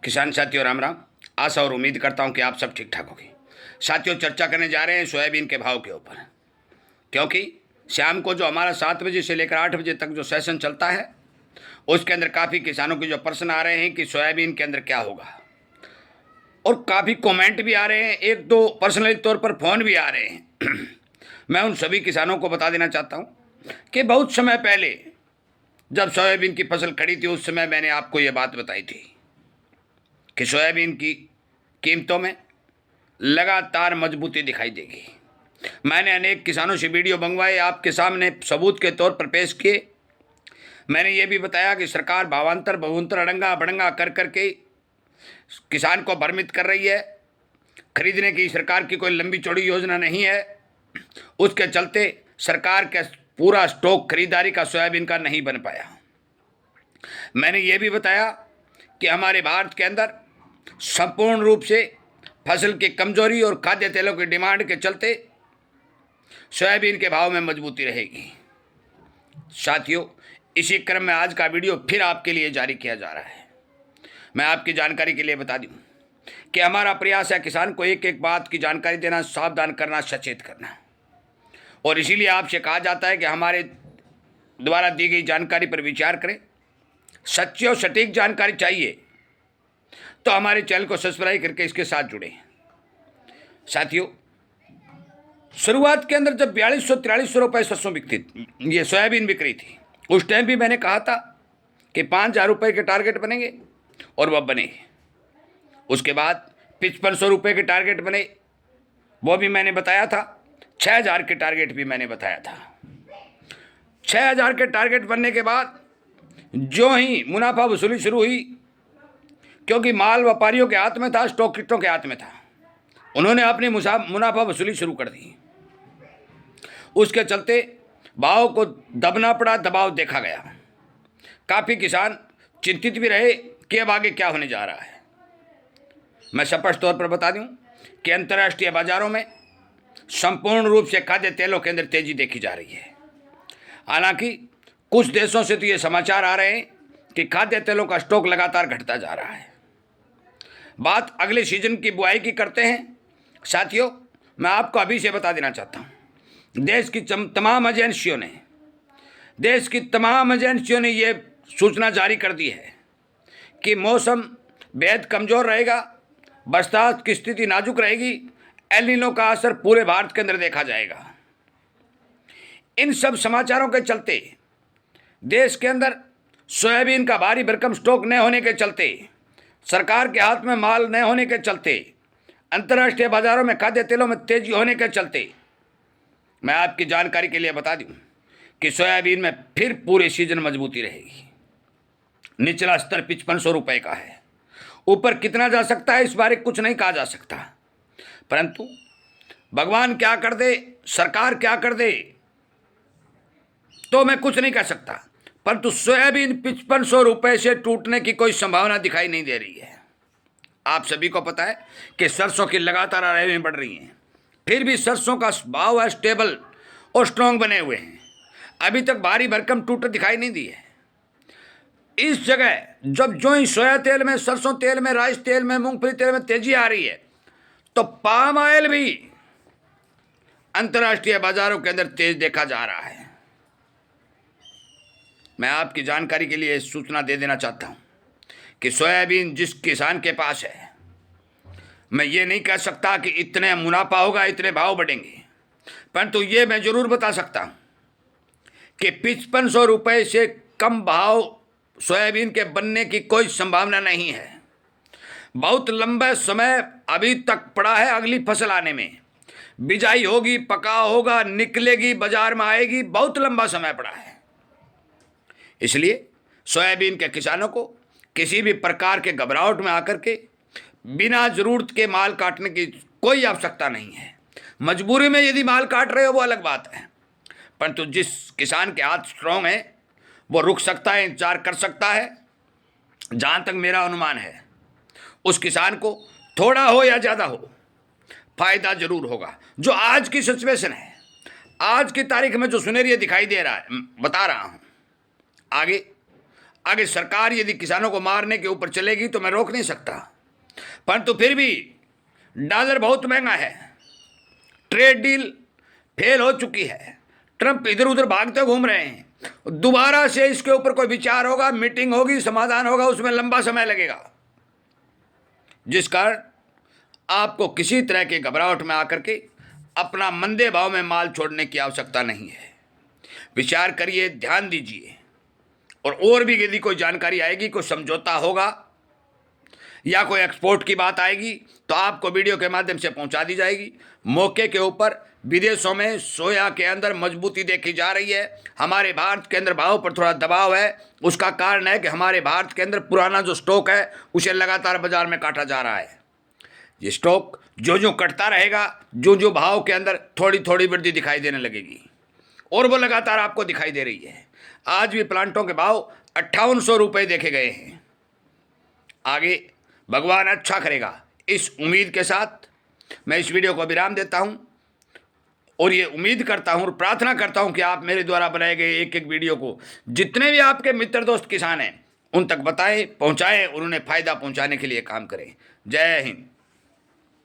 किसान साथियों राम राम। आशा और उम्मीद करता हूं कि आप सब ठीक ठाक होंगे। साथियों, चर्चा करने जा रहे हैं सोयाबीन के भाव के ऊपर, क्योंकि शाम को जो हमारा 7 बजे से लेकर 8 बजे तक जो सेशन चलता है उसके अंदर काफ़ी किसानों के जो प्रश्न आ रहे हैं कि सोयाबीन के अंदर क्या होगा, और काफ़ी कमेंट भी आ रहे हैं, एक दो पर्सनली तौर पर फ़ोन भी आ रहे हैं। मैं उन सभी किसानों को बता देना चाहता हूँ कि बहुत समय पहले जब सोयाबीन की फसल खड़ी थी उस समय मैंने आपको ये बात बताई थी कि सोयाबीन की कीमतों में लगातार मजबूती दिखाई देगी। मैंने अनेक किसानों से वीडियो मंगवाए, आपके सामने सबूत के तौर पर पेश किए। मैंने ये भी बताया कि सरकार भावांतर बहुंतर अड़ंगा बड़ंगा कर करके किसान को भ्रमित कर रही है। खरीदने की सरकार की कोई लंबी चौड़ी योजना नहीं है। उसके चलते सरकार का पूरा स्टॉक खरीदारी का सोयाबीन का नहीं बन पाया। मैंने ये भी बताया कि हमारे भारत के अंदर संपूर्ण रूप से फसल की कमजोरी और खाद्य तेलों की डिमांड के चलते सोयाबीन के भाव में मजबूती रहेगी। साथियों, इसी क्रम में आज का वीडियो फिर आपके लिए जारी किया जा रहा है। मैं आपकी जानकारी के लिए बता दूं कि हमारा प्रयास है किसान को एक एक बात की जानकारी देना, सावधान करना, सचेत करना, और इसीलिए आपसे कहा जाता है कि हमारे द्वारा दी गई जानकारी पर विचार करें। सच्ची और सटीक जानकारी चाहिए तो हमारे चैनल को सब्सक्राइब करके इसके साथ जुड़े। साथियों, शुरुआत के अंदर जब 4200-4300 रुपये सरसों बिकती, ये सोयाबीन बिक रही थी, उस टाइम भी मैंने कहा था कि 5000 रुपये के टारगेट बनेंगे, और वह बने। उसके बाद 5500 रुपये के टारगेट बने, वो भी मैंने बताया था। 6000 के टारगेट भी मैंने बताया था। 6000 के टारगेट बनने के बाद जो ही मुनाफा वसूली शुरू हुई, क्योंकि माल व्यापारियों के हाथ में था, स्टॉकिस्टों के हाथ में था, उन्होंने अपनी मुनाफा वसूली शुरू कर दी। उसके चलते भाव को दबना पड़ा, दबाव देखा गया। काफ़ी किसान चिंतित भी रहे कि अब आगे क्या होने जा रहा है। मैं स्पष्ट तौर पर बता दूं कि अंतर्राष्ट्रीय बाजारों में संपूर्ण रूप से खाद्य तेलों के अंदर तेजी देखी जा रही है। हालांकि कुछ देशों से तो ये समाचार आ रहे हैं कि खाद्य तेलों का स्टॉक लगातार घटता जा रहा है। बात अगले सीजन की बुआई की करते हैं। साथियों, मैं आपको अभी से बता देना चाहता हूँ, देश की तमाम एजेंसियों ने ये सूचना जारी कर दी है कि मौसम बेहद कमज़ोर रहेगा, बरसात की स्थिति नाजुक रहेगी, एल नीनो का असर पूरे भारत के अंदर देखा जाएगा। इन सब समाचारों के चलते देश के अंदर सोयाबीन का भारी भरकम स्टॉक न होने के चलते, सरकार के हाथ में माल न होने के चलते, अंतर्राष्ट्रीय बाजारों में खाद्य तेलों में तेजी होने के चलते, मैं आपकी जानकारी के लिए बता दूं कि सोयाबीन में फिर पूरे सीजन मजबूती रहेगी। निचला स्तर 5500 रुपये का है। ऊपर कितना जा सकता है इस बारे कुछ नहीं कहा जा सकता, परंतु भगवान क्या कर दे, सरकार क्या कर दे तो मैं कुछ नहीं कह सकता, परंतु सोयाबीन 5500 रुपये से टूटने की कोई संभावना दिखाई नहीं दे रही है। आप सभी को पता है कि सरसों की लगातार आय बढ़ रही हैं, फिर भी सरसों का भाव है स्टेबल और स्ट्रॉन्ग बने हुए हैं। अभी तक भारी भरकम टूट दिखाई नहीं दी है। इस जगह जब जो ही सोया तेल में, सरसों तेल में, राइस तेल में, मूंगफली तेल में तेजी आ रही है, तो पाम ऑयल भी अंतर्राष्ट्रीय बाजारों के अंदर तेज देखा जा रहा है। मैं आपकी जानकारी के लिए सूचना दे देना चाहता हूं कि सोयाबीन जिस किसान के पास है, मैं ये नहीं कह सकता कि इतने मुनाफा होगा, इतने भाव बढ़ेंगे, परंतु ये मैं जरूर बता सकता हूं कि 5500 रुपये से कम भाव सोयाबीन के बनने की कोई संभावना नहीं है। बहुत लंबा समय अभी तक पड़ा है अगली फसल आने में। बिजाई होगी, पकाव होगा, निकलेगी, बाजार में आएगी, बहुत लंबा समय पड़ा है। इसलिए सोयाबीन के किसानों को किसी भी प्रकार के घबराहट में आकर के बिना जरूरत के माल काटने की कोई आवश्यकता नहीं है। मजबूरी में यदि माल काट रहे हो वो अलग बात है, परंतु जिस किसान के हाथ स्ट्रॉन्ग है वो रुक सकता है, इंतजार कर सकता है। जहाँ तक मेरा अनुमान है, उस किसान को थोड़ा हो या ज़्यादा हो फायदा जरूर होगा। जो आज की सिचुएशन है, आज की तारीख में जो सुनेरिया दिखाई दे रहा है, बता रहा हूँ, आगे आगे सरकार यदि किसानों को मारने के ऊपर चलेगी तो मैं रोक नहीं सकता, परंतु फिर भी डॉलर बहुत महंगा है, ट्रेड डील फेल हो चुकी है, ट्रंप इधर उधर भागते घूम रहे हैं, दोबारा से इसके ऊपर कोई विचार होगा, मीटिंग होगी, समाधान होगा, उसमें लंबा समय लगेगा, जिस कारण आपको किसी तरह के घबराहट में आकर के अपना मंदे भाव में माल छोड़ने की आवश्यकता नहीं है। विचार करिए, ध्यान दीजिए, और भी यदि कोई जानकारी आएगी, कोई समझौता होगा या कोई एक्सपोर्ट की बात आएगी तो आपको वीडियो के माध्यम से पहुंचा दी जाएगी। मौके के ऊपर विदेशों में सोया के अंदर मजबूती देखी जा रही है, हमारे भारत के अंदर भाव पर थोड़ा दबाव है। उसका कारण है कि हमारे भारत के अंदर पुराना जो स्टॉक है उसे लगातार बाजार में काटा जा रहा है। ये स्टॉक जो जो कटता रहेगा, जो भाव के अंदर थोड़ी थोड़ी वृद्धि दिखाई देने लगेगी, और वो लगातार आपको दिखाई दे रही है। आज भी प्लांटों के भाव 5800 रुपये देखे गए हैं। आगे भगवान अच्छा करेगा, इस उम्मीद के साथ मैं इस वीडियो को विराम देता हूं, और ये उम्मीद करता हूं और प्रार्थना करता हूं कि आप मेरे द्वारा बनाए गए एक एक वीडियो को जितने भी आपके मित्र दोस्त किसान हैं उन तक बताएं, पहुंचाएं और उन्हें फ़ायदा पहुंचाने के लिए काम करें। जय हिंद।